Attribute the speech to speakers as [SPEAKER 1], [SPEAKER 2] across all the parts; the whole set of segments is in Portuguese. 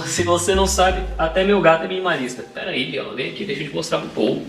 [SPEAKER 1] Se você não sabe, até meu gato é minimalista. Pera aí, Biel, vem aqui, deixa eu te mostrar um pouco.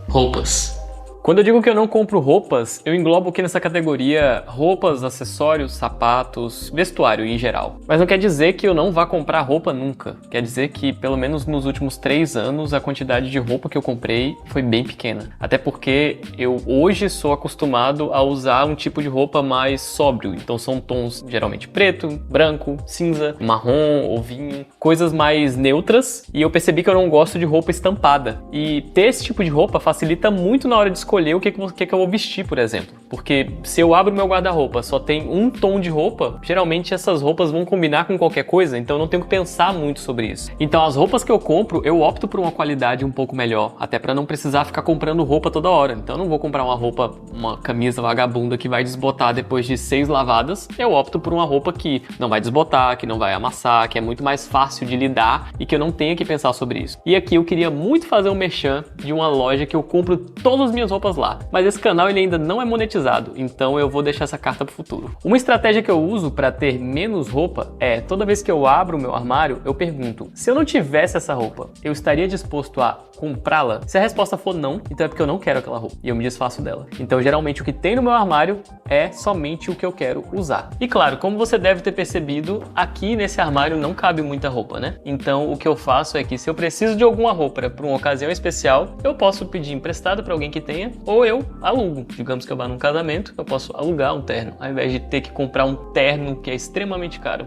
[SPEAKER 1] Roupas. Quando eu digo que eu não compro roupas, eu englobo aqui nessa categoria roupas, acessórios, sapatos, vestuário em geral. Mas não quer dizer que eu não vá comprar roupa nunca. Quer dizer que, pelo menos nos últimos 3 anos, a quantidade de roupa que eu comprei foi bem pequena. Até porque eu hoje sou acostumado a usar um tipo de roupa mais sóbrio. Então são tons geralmente preto, branco, cinza, marrom ou vinho. Coisas mais neutras. E eu percebi que eu não gosto de roupa estampada. E ter esse tipo de roupa facilita muito na hora de escolher o que eu vou vestir, por exemplo. Porque se eu abro meu guarda-roupa, só tem um tom de roupa, geralmente essas roupas vão combinar com qualquer coisa, então eu não tenho que pensar muito sobre isso. Então as roupas que eu compro, eu opto por uma qualidade um pouco melhor, até para não precisar ficar comprando roupa toda hora. Então eu não vou comprar uma camisa vagabunda que vai desbotar depois de 6 lavadas, eu opto por uma roupa que não vai desbotar, que não vai amassar, que é muito mais fácil de lidar e que eu não tenha que pensar sobre isso. E aqui eu queria muito fazer um merchan de uma loja que eu compro todas as minhas roupas lá, mas esse canal ele ainda não é monetizado, então eu vou deixar essa carta pro futuro. Uma estratégia que eu uso para ter menos roupa é, toda vez que eu abro o meu armário, eu pergunto, se eu não tivesse essa roupa, eu estaria disposto a comprá-la? Se a resposta for não, então é porque eu não quero aquela roupa e eu me desfaço dela. Então geralmente o que tem no meu armário é somente o que eu quero usar. E claro, como você deve ter percebido, aqui nesse armário não cabe muita roupa, né? Então o que eu faço é que se eu preciso de alguma roupa para uma ocasião especial, eu posso pedir emprestado para alguém que tenha, ou eu alugo. Digamos que eu vá num casamento, eu posso alugar um terno, ao invés de ter que comprar um terno que é extremamente caro.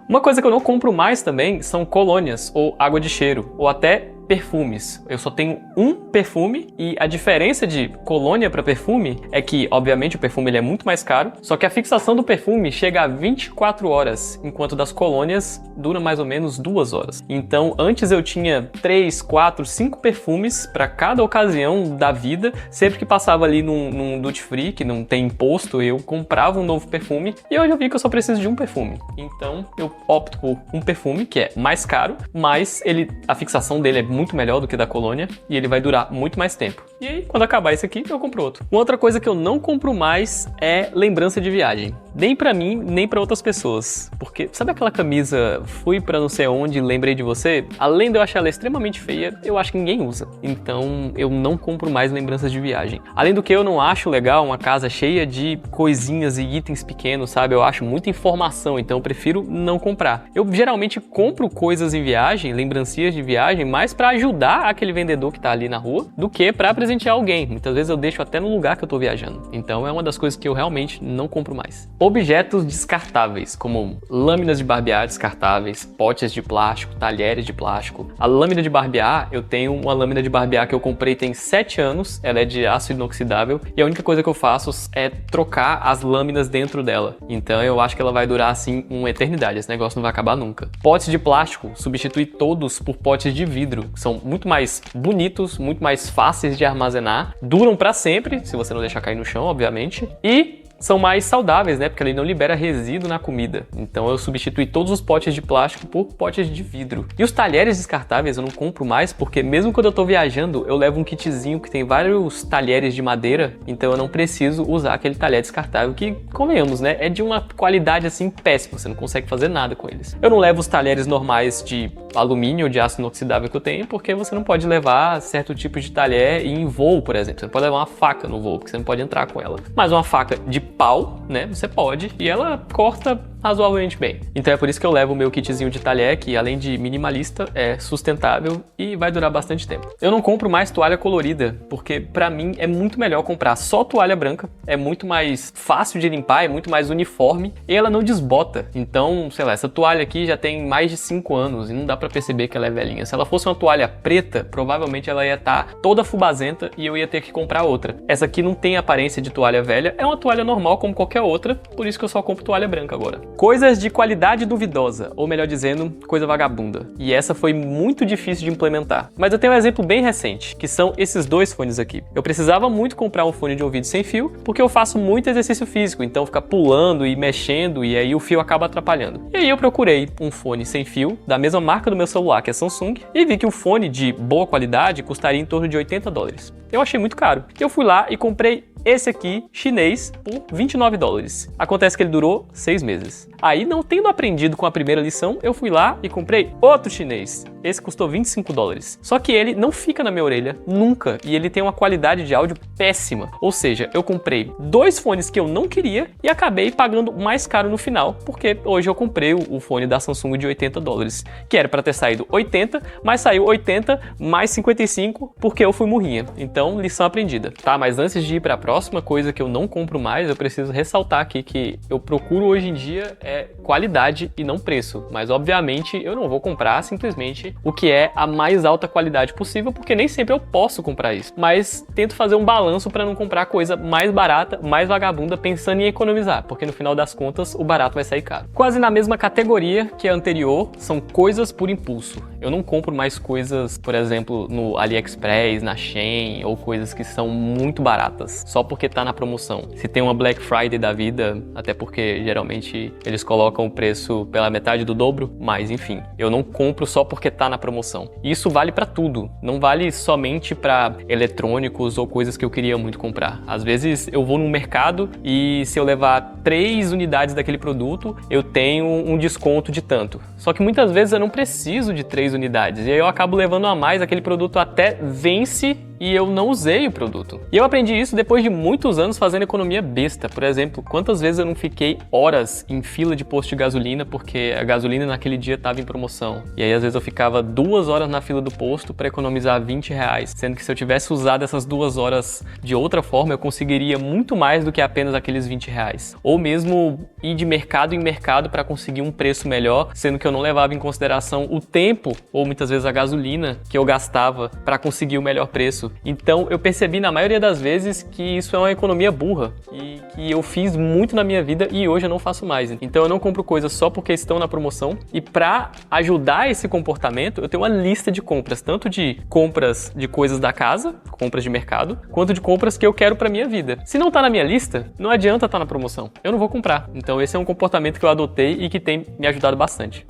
[SPEAKER 1] Uma coisa que eu não compro mais também são colônias, ou água de cheiro, ou até perfumes. Eu só tenho um perfume e a diferença de colônia para perfume é que, obviamente, o perfume ele é muito mais caro, só que a fixação do perfume chega a 24 horas, enquanto das colônias dura mais ou menos 2 horas. Então, antes eu tinha 3, 4, 5 perfumes para cada ocasião da vida. Sempre que passava ali num duty free, que não tem imposto, eu comprava um novo perfume e hoje eu vi que eu só preciso de um perfume. Então, eu opto por um perfume que é mais caro, mas a fixação dele é muito melhor do que da colônia e ele vai durar muito mais tempo. E aí, quando acabar esse aqui, eu compro outro. Uma outra coisa que eu não compro mais é lembrança de viagem. Nem pra mim, nem pra outras pessoas. Porque, sabe aquela camisa, fui pra não sei onde, lembrei de você? Além de eu achar ela extremamente feia, eu acho que ninguém usa. Então, eu não compro mais lembranças de viagem. Além do que, eu não acho legal uma casa cheia de coisinhas e itens pequenos, sabe? Eu acho muita informação, então eu prefiro não comprar. Eu geralmente compro coisas em viagem, lembrancinhas de viagem, mais pra ajudar aquele vendedor que tá ali na rua, do que pra presentear alguém. Muitas vezes eu deixo até no lugar que eu tô viajando. Então, é uma das coisas que eu realmente não compro mais. Objetos descartáveis, como lâminas de barbear descartáveis, potes de plástico, talheres de plástico. A lâmina de barbear, eu tenho uma lâmina de barbear que eu comprei tem 7 anos, ela é de aço inoxidável, e a única coisa que eu faço é trocar as lâminas dentro dela. Então eu acho que ela vai durar assim uma eternidade, esse negócio não vai acabar nunca. Potes de plástico, substitui todos por potes de vidro, que são muito mais bonitos, muito mais fáceis de armazenar, duram pra sempre, se você não deixar cair no chão, obviamente, e são mais saudáveis, né? Porque ele não libera resíduo na comida. Então eu substituí todos os potes de plástico por potes de vidro. E os talheres descartáveis eu não compro mais, porque mesmo quando eu tô viajando, eu levo um kitzinho que tem vários talheres de madeira, então eu não preciso usar aquele talher descartável, que, convenhamos, né? É de uma qualidade assim péssima, você não consegue fazer nada com eles. Eu não levo os talheres normais de alumínio ou de aço inoxidável que eu tenho, porque você não pode levar certo tipo de talher em voo, por exemplo. Você não pode levar uma faca no voo, porque você não pode entrar com ela. Mas uma faca de pau, né, você pode, e ela corta razoavelmente bem. Então é por isso que eu levo o meu kitzinho de talher, que além de minimalista, é sustentável e vai durar bastante tempo. Eu não compro mais toalha colorida, porque pra mim é muito melhor comprar só toalha branca, é muito mais fácil de limpar, é muito mais uniforme e ela não desbota. Então, sei lá, essa toalha aqui já tem mais de 5 anos e não dá pra perceber que ela é velhinha. Se ela fosse uma toalha preta, provavelmente ela ia estar toda fubazenta e eu ia ter que comprar outra. Essa aqui não tem aparência de toalha velha, é uma toalha normal como qualquer qualquer outra, por isso que eu só compro toalha branca agora. Coisas de qualidade duvidosa, ou melhor dizendo, coisa vagabunda. E essa foi muito difícil de implementar. Mas eu tenho um exemplo bem recente, que são esses dois fones aqui. Eu precisava muito comprar um fone de ouvido sem fio, porque eu faço muito exercício físico, então fica pulando e mexendo, e aí o fio acaba atrapalhando. E aí eu procurei um fone sem fio, da mesma marca do meu celular, que é Samsung, e vi que o fone de boa qualidade custaria em torno de $80. Eu achei muito caro. Eu fui lá e comprei esse aqui, chinês, por $29. Acontece que ele durou 6 meses. Aí, não tendo aprendido com a primeira lição, eu fui lá e comprei outro chinês. Esse custou $25. Só que ele não fica na minha orelha, nunca. E ele tem uma qualidade de áudio péssima. Ou seja, eu comprei 2 fones que eu não queria e acabei pagando mais caro no final, porque hoje eu comprei o fone da Samsung de $80, que era para ter saído 80, mas saiu 80 mais 55 porque eu fui murrinha. Então, lição aprendida. Tá, mas antes de ir para a próxima coisa que eu não compro mais, eu preciso ressaltar aqui que eu procuro hoje em dia qualidade e não preço. Mas, obviamente, eu não vou comprar simplesmente o que é a mais alta qualidade possível, porque nem sempre eu posso comprar isso. Mas tento fazer um balanço para não comprar coisa mais barata, mais vagabunda, pensando em economizar, porque no final das contas o barato vai sair caro. Quase na mesma categoria que a anterior, são coisas por impulso. Eu não compro mais coisas, por exemplo, no AliExpress, na Shein, ou coisas que são muito baratas, só porque tá na promoção. Se tem uma Black Friday da vida, até porque geralmente eles colocam o preço pela metade do dobro, mas enfim, eu não compro só porque tá na promoção. Isso vale pra tudo, não vale somente pra eletrônicos ou coisas que eu queria muito comprar. Às vezes eu vou no mercado e se eu levar 3 unidades daquele produto, eu tenho um desconto de tanto. Só que muitas vezes eu não preciso de 3 unidades, e aí eu acabo levando a mais, aquele produto até vence e eu não usei o produto. E eu aprendi isso depois de muitos anos fazendo economia besta. Por exemplo, quantas vezes eu não fiquei horas em fila de posto de gasolina porque a gasolina naquele dia estava em promoção. E aí às vezes eu ficava 2 horas na fila do posto para economizar R$20, sendo que se eu tivesse usado essas 2 horas de outra forma, eu conseguiria muito mais do que apenas aqueles R$20. Ou mesmo ir de mercado em mercado para conseguir um preço melhor, sendo que eu não levava em consideração o tempo ou muitas vezes a gasolina que eu gastava para conseguir o melhor preço. Então eu percebi na maioria das vezes que isso é uma economia burra e que eu fiz muito na minha vida e hoje eu não faço mais. Então eu não compro coisas só porque estão na promoção, e para ajudar esse comportamento eu tenho uma lista de compras, tanto de compras de coisas da casa, compras de mercado, quanto de compras que eu quero para minha vida. Se não tá na minha lista, não adianta estar na promoção, eu não vou comprar. Então esse é um comportamento que eu adotei e que tem me ajudado bastante.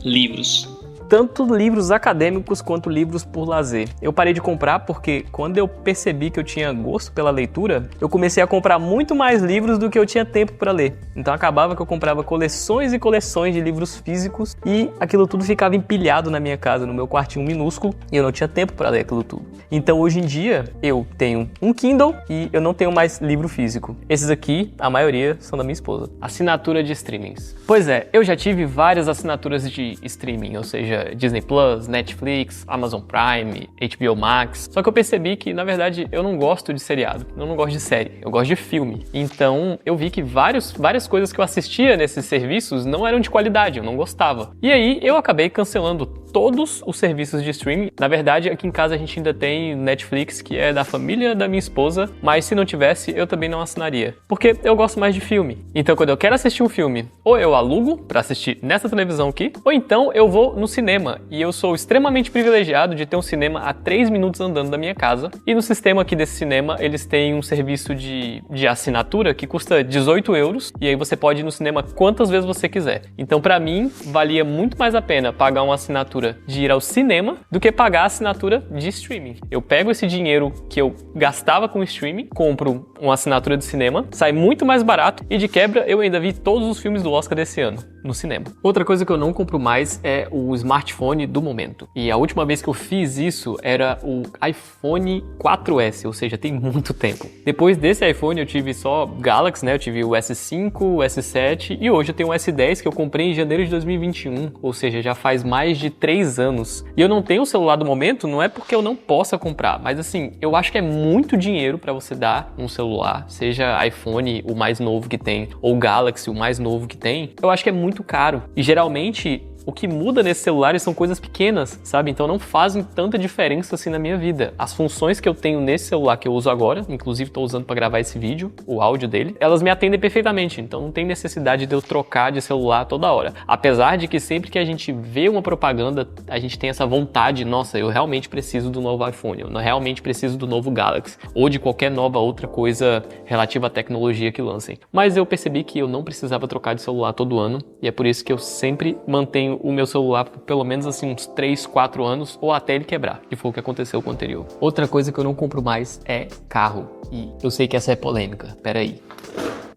[SPEAKER 2] Livros.
[SPEAKER 1] Tanto livros acadêmicos quanto livros por lazer. Eu parei de comprar porque quando eu percebi que eu tinha gosto pela leitura, eu comecei a comprar muito mais livros do que eu tinha tempo para ler. Então acabava que eu comprava coleções e coleções de livros físicos e aquilo tudo ficava empilhado na minha casa, no meu quartinho minúsculo, e eu não tinha tempo para ler aquilo tudo. Então hoje em dia eu tenho um Kindle e eu não tenho mais livro físico. Esses aqui, a maioria, são da minha esposa. Assinatura de streamings. Pois é, eu já tive várias assinaturas de streaming, ou seja, Disney Plus, Netflix, Amazon Prime, HBO Max. Só que eu percebi que, na verdade, eu não gosto de seriado, eu não gosto de série, eu gosto de filme. Então, eu vi que várias coisas que eu assistia nesses serviços não eram de qualidade, eu não gostava. E aí, eu acabei cancelando todos os serviços de streaming. Na verdade, aqui em casa a gente ainda tem Netflix, que é da família da minha esposa, mas se não tivesse, eu também não assinaria. Porque eu gosto mais de filme. Então, quando eu quero assistir um filme, ou eu alugo pra assistir nessa televisão aqui, ou então eu vou no cinema. E eu sou extremamente privilegiado de ter um cinema a 3 minutos andando da minha casa. E no sistema aqui desse cinema, eles têm um serviço de assinatura que custa 18 euros. E aí você pode ir no cinema quantas vezes você quiser. Então, pra mim, valia muito mais a pena pagar uma assinatura de ir ao cinema do que pagar a assinatura de streaming. Eu pego esse dinheiro que eu gastava com streaming, compro uma assinatura de cinema, sai muito mais barato e de quebra eu ainda vi todos os filmes do Oscar desse ano no cinema. Outra coisa que eu não compro mais é o smartphone do momento. E a última vez que eu fiz isso era o iPhone 4S, ou seja, tem muito tempo. Depois desse iPhone eu tive só Galaxy, né? Eu tive o S5, o S7 e hoje eu tenho o S10 que eu comprei em janeiro de 2021, ou seja, já faz mais de 3 anos. E eu não tenho o celular do momento, não é porque eu não possa comprar, mas assim, eu acho que é muito dinheiro para você dar um celular, seja iPhone, o mais novo que tem, ou Galaxy, o mais novo que tem. Eu acho que é muito caro. E geralmente O que muda nesses celulares são coisas pequenas, sabe? Então não fazem tanta diferença assim na minha vida. As funções que eu tenho nesse celular que eu uso agora, inclusive estou usando para gravar esse vídeo, o áudio dele, elas me atendem perfeitamente. Então não tem necessidade de eu trocar de celular toda hora. Apesar de que sempre que a gente vê uma propaganda, a gente tem essa vontade, nossa, eu realmente preciso do novo iPhone, eu realmente preciso do novo Galaxy, ou de qualquer nova outra coisa relativa à tecnologia que lancem. Mas eu percebi que eu não precisava trocar de celular todo ano, e é por isso que eu sempre mantenho o meu celular por pelo menos assim uns 3, 4 anos, ou até ele quebrar, que foi o que aconteceu com o anterior. Outra coisa que eu não compro mais é carro, e eu sei que essa é polêmica, peraí.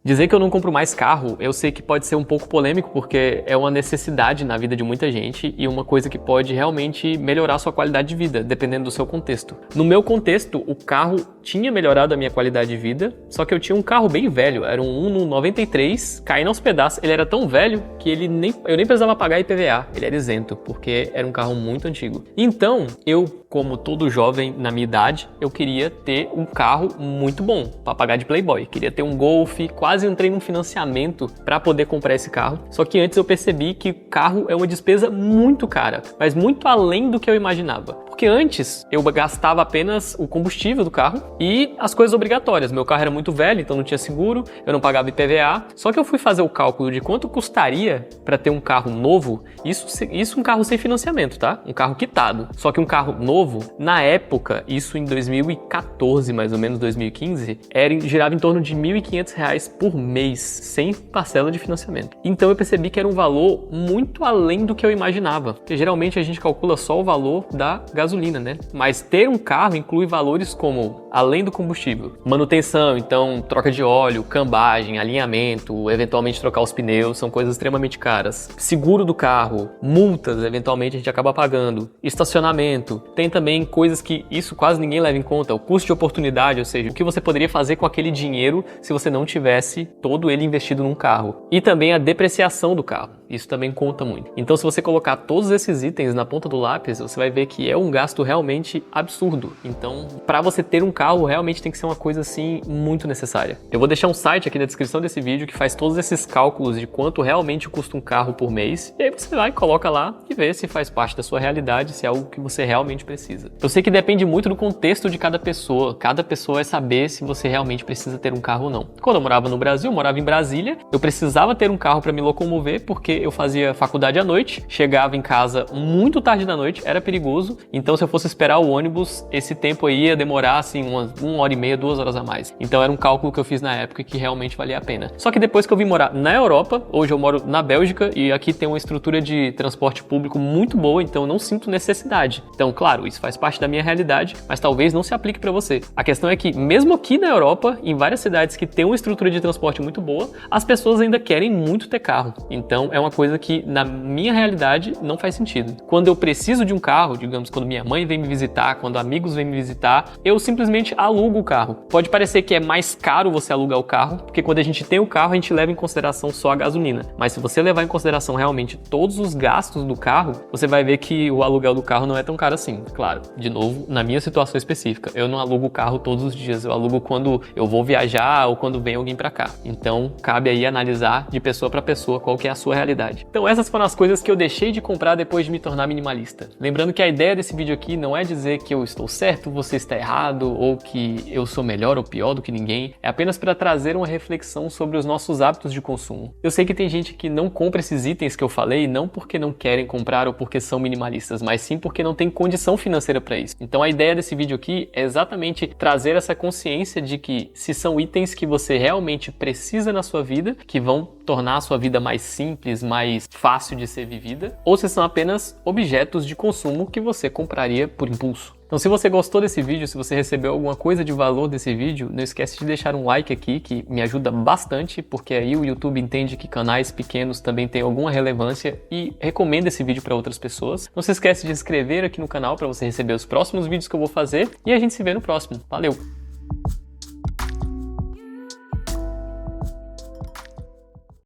[SPEAKER 1] Dizer que eu não compro mais carro, eu sei que pode ser um pouco polêmico, porque é uma necessidade na vida de muita gente e uma coisa que pode realmente melhorar a sua qualidade de vida, dependendo do seu contexto. No meu contexto, o carro tinha melhorado a minha qualidade de vida, só que eu tinha um carro bem velho, era um Uno 93, caindo aos pedaços. Ele era tão velho que eu nem precisava pagar IPVA, ele era isento, porque era um carro muito antigo. Então, eu, como todo jovem na minha idade, eu queria ter um carro muito bom para pagar de playboy. Queria ter um Golf, quase entrei num financiamento para poder comprar esse carro. Só que antes eu percebi que carro é uma despesa muito cara, mas muito além do que eu imaginava. Porque antes eu gastava apenas o combustível do carro e as coisas obrigatórias. Meu carro era muito velho, então não tinha seguro, eu não pagava IPVA. Só que eu fui fazer o cálculo de quanto custaria para ter um carro novo, isso um carro sem financiamento, tá? Um carro quitado. Só que um carro novo, na época, isso em 2014, mais ou menos 2015, girava em torno de R$ 1.500 por mês, sem parcela de financiamento. Então eu percebi que era um valor muito além do que eu imaginava, porque geralmente a gente calcula só o valor da gasolina, né? Mas ter um carro inclui valores como, além do combustível, manutenção, então troca de óleo, cambagem, alinhamento, eventualmente trocar os pneus, são coisas extremamente caras. Seguro do carro, multas, eventualmente a gente acaba pagando, estacionamento, tem também coisas que isso quase ninguém leva em conta, o custo de oportunidade, ou seja, o que você poderia fazer com aquele dinheiro se você não tivesse todo ele investido num carro. E também a depreciação do carro, isso também conta muito. Então se você colocar todos esses itens na ponta do lápis, você vai ver que é um gasto realmente absurdo. Então, para você ter um carro, realmente tem que ser uma coisa assim muito necessária. Eu vou deixar um site aqui na descrição desse vídeo que faz todos esses cálculos de quanto realmente custa um carro por mês, e aí você vai e coloca lá e vê se faz parte da sua realidade, se é algo que você realmente precisa. Eu sei que depende muito do contexto de cada pessoa é saber se você realmente precisa ter um carro ou não. Quando eu morava no Brasil, eu morava em Brasília, eu precisava ter um carro para me locomover porque eu fazia faculdade à noite, chegava em casa muito tarde da noite, era perigoso, então se eu fosse esperar o ônibus, esse tempo aí ia demorar assim uma hora e meia, 2 horas a mais. Então era um cálculo que eu fiz na época que realmente valia a pena. Só que depois que eu vim morar na Europa, hoje eu moro na Bélgica e aqui tem uma estrutura de transporte público muito boa, então eu não sinto necessidade. Então, claro, isso faz parte da minha realidade, mas talvez não se aplique para você. A questão é que mesmo aqui na Europa, em várias cidades que tem uma estrutura de transporte muito boa, as pessoas ainda querem muito ter carro. Então é uma coisa que na minha realidade não faz sentido. Quando eu preciso de um carro, digamos, quando minha mãe vem me visitar, quando amigos vêm me visitar, eu simplesmente alugo o carro. Pode parecer que é mais caro você alugar o carro, porque quando a gente tem o carro, a gente leva em consideração só a gasolina. Mas se você levar em consideração realmente todos os gastos do carro, você vai ver que o aluguel do carro não é tão caro assim. Claro, de novo, na minha situação específica, eu não alugo o carro todos os dias, eu alugo quando eu vou viajar ou quando vem alguém pra cá. Então, cabe aí analisar de pessoa pra pessoa qual que é a sua realidade. Então, essas foram as coisas que eu deixei de comprar depois de me tornar minimalista. Lembrando que a ideia desse vídeo aqui não é dizer que eu estou certo, você está errado, ou que eu sou melhor ou pior do que ninguém. É apenas para trazer uma reflexão sobre os nossos hábitos de consumo. Eu sei que tem gente que não compra esses itens que eu falei, não porque não querem comprar ou porque são minimalistas, mas sim porque não tem condição financeira para isso. Então, a ideia desse vídeo aqui é exatamente trazer essa consciência de que se são itens que você realmente precisa na sua vida, que vão tornar a sua vida mais simples, mais fácil de ser vivida, ou se são apenas objetos de consumo que você compraria por impulso. Então, se você gostou desse vídeo, se você recebeu alguma coisa de valor desse vídeo, não esquece de deixar um like aqui, que me ajuda bastante, porque aí o YouTube entende que canais pequenos também têm alguma relevância e recomenda esse vídeo para outras pessoas. Não se esquece de se inscrever aqui no canal para você receber os próximos vídeos que eu vou fazer e a gente se vê no próximo. Valeu!